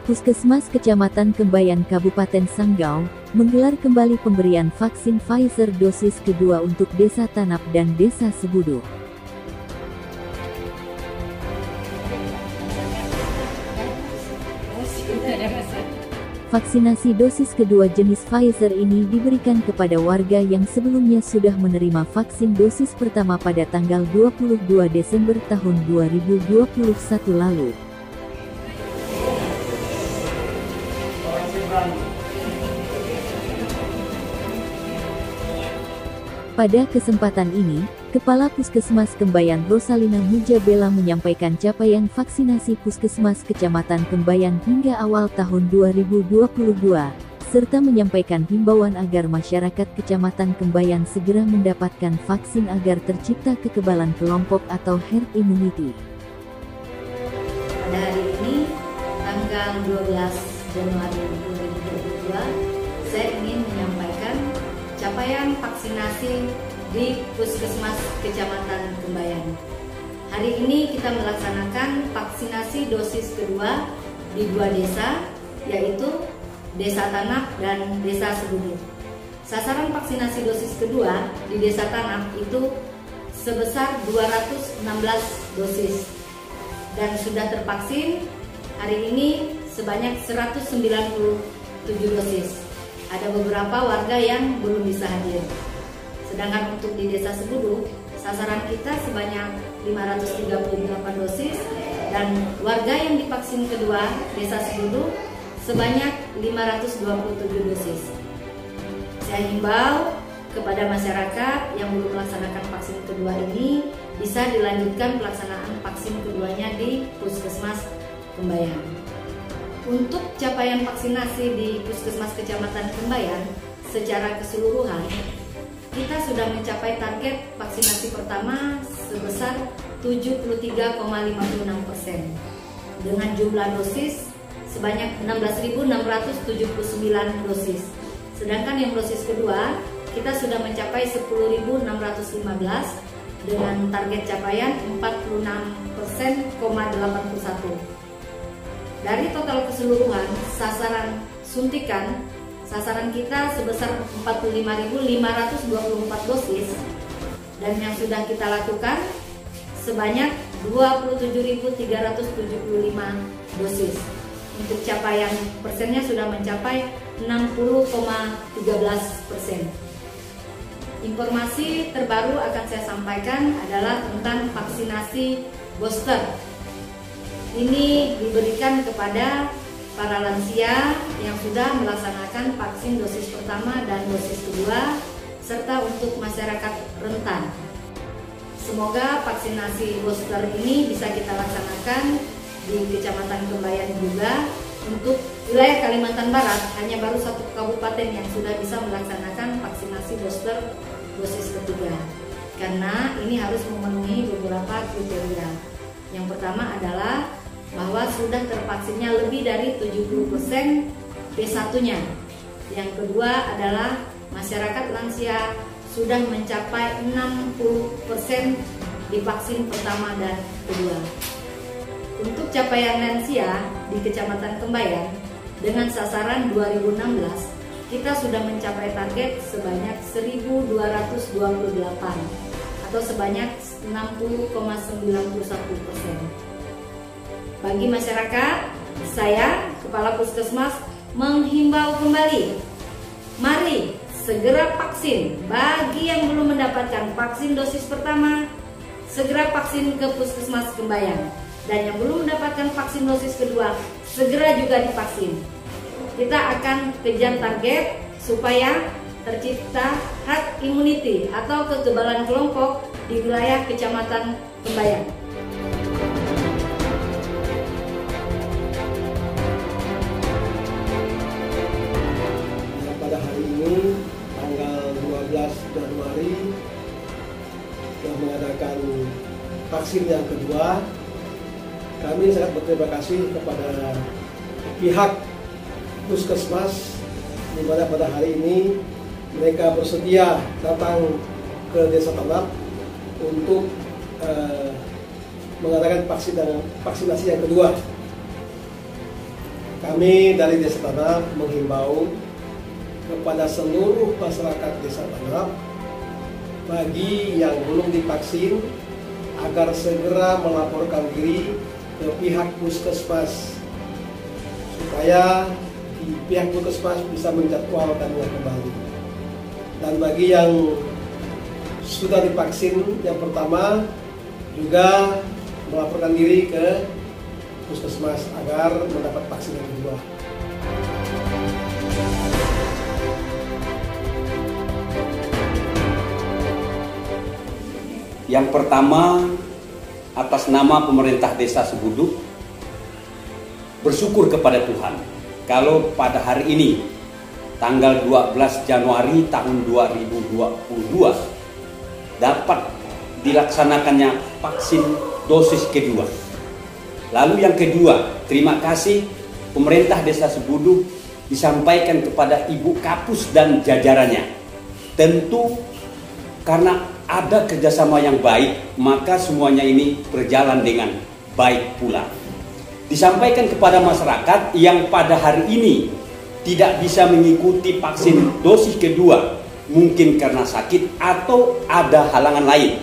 Puskesmas Kecamatan Kembayan Kabupaten Sanggau menggelar kembali pemberian vaksin Pfizer dosis kedua untuk Desa Tanap dan Desa Sebudu. Vaksinasi dosis kedua jenis Pfizer ini diberikan kepada warga yang sebelumnya sudah menerima vaksin dosis pertama pada tanggal 22 Desember tahun 2021 lalu. Pada kesempatan ini, Kepala Puskesmas Kembayan Rosalina Mujabela menyampaikan capaian vaksinasi Puskesmas Kecamatan Kembayan hingga awal tahun 2022, serta menyampaikan himbauan agar masyarakat Kecamatan Kembayan segera mendapatkan vaksin agar tercipta kekebalan kelompok atau herd immunity. Pada hari ini, tanggal 12 Januari 2022, saya ingin menyampaikan capaian vaksinasi di Puskesmas Kecamatan Kembayan. Hari ini kita melaksanakan vaksinasi dosis kedua di 2 desa, yaitu Desa Tanap dan Desa Sebudu. Sasaran vaksinasi dosis kedua di Desa Tanap itu sebesar 216 dosis dan sudah tervaksin hari ini sebanyak 197 dosis. Ada beberapa warga yang belum bisa hadir. Sedangkan untuk di Desa Sebudu, sasaran kita sebanyak 538 dosis dan warga yang divaksin kedua Desa Sebudu sebanyak 527 dosis. Saya himbau kepada masyarakat yang belum melaksanakan vaksin kedua ini bisa dilanjutkan pelaksanaan vaksin keduanya di Puskesmas Kembayan. Untuk capaian vaksinasi di Puskesmas Kecamatan Kembayan secara keseluruhan, kita sudah mencapai target vaksinasi pertama sebesar 73,56% dengan jumlah dosis sebanyak 16.679 dosis. Sedangkan yang dosis kedua kita sudah mencapai 10.615 dengan target capaian 46,81%. Dari total keseluruhan sasaran suntikan, sasaran kita sebesar 45.524 dosis dan yang sudah kita lakukan sebanyak 27.375 dosis. Untuk capaian persennya sudah mencapai 60,13%. Informasi terbaru akan saya sampaikan adalah tentang vaksinasi booster. Ini diberikan kepada para lansia yang sudah melaksanakan vaksin dosis pertama dan dosis kedua, serta untuk masyarakat rentan. Semoga vaksinasi booster ini bisa kita laksanakan di Kecamatan Kembayan juga. Untuk wilayah Kalimantan Barat, hanya baru 1 kabupaten yang sudah bisa melaksanakan vaksinasi booster dosis ketiga. Karena ini harus memenuhi beberapa kriteria. Yang pertama adalah bahwa sudah tervaksinnya lebih dari 70% B1-nya. Yang kedua adalah masyarakat lansia sudah mencapai 60% divaksin pertama dan kedua. Untuk capaian lansia di Kecamatan Kembayan dengan sasaran 2016, kita sudah mencapai target sebanyak 1.228 atau sebanyak 60,91%. Bagi masyarakat, saya, Kepala Puskesmas, menghimbau kembali. Mari segera vaksin. Bagi yang belum mendapatkan vaksin dosis pertama, segera vaksin ke Puskesmas Kembayan. Dan yang belum mendapatkan vaksin dosis kedua, segera juga divaksin. Kita akan kejar target supaya tercipta herd immunity atau kekebalan kelompok di wilayah Kecamatan Kembayan. Pada hari ini, tanggal 12 Januari, yang mengadakan vaksin yang kedua. Kami sangat berterima kasih kepada pihak Puskesmas, di mana pada hari ini mereka bersedia datang ke Desa Tanap untuk mengadakan vaksinasi yang kedua. Kami dari Desa Tanap menghimbau kepada seluruh masyarakat Desa Tanap bagi yang belum divaksin agar segera melaporkan diri ke pihak puskesmas supaya pihak puskesmas bisa menjadwalkannya kembali. Dan bagi yang sudah divaksin yang pertama juga melaporkan diri ke puskesmas agar mendapat vaksin yang kedua. Yang pertama, atas nama pemerintah Desa Sebuduk, bersyukur kepada Tuhan kalau pada hari ini tanggal 12 Januari tahun 2022 dapat dilaksanakannya vaksin dosis kedua. Lalu yang kedua, terima kasih pemerintah Desa Sebuduk disampaikan kepada Ibu Kapus dan jajarannya. Tentu karena ada kerjasama yang baik, maka semuanya ini berjalan dengan baik pula. Disampaikan kepada masyarakat yang pada hari ini tidak bisa mengikuti vaksin dosis kedua, mungkin karena sakit atau ada halangan lain.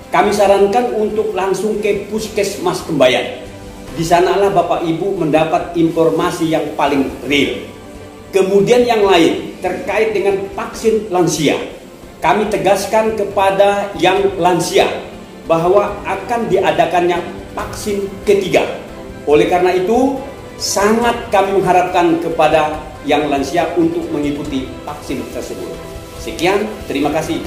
Kami sarankan untuk langsung ke Puskesmas Kembayan. Di sanalah Bapak Ibu mendapat informasi yang paling real. Kemudian yang lain terkait dengan vaksin lansia. Kami tegaskan kepada yang lansia bahwa akan diadakannya vaksin ketiga. Oleh karena itu, sangat kami mengharapkan kepada yang lansia untuk mengikuti vaksin tersebut. Sekian, terima kasih.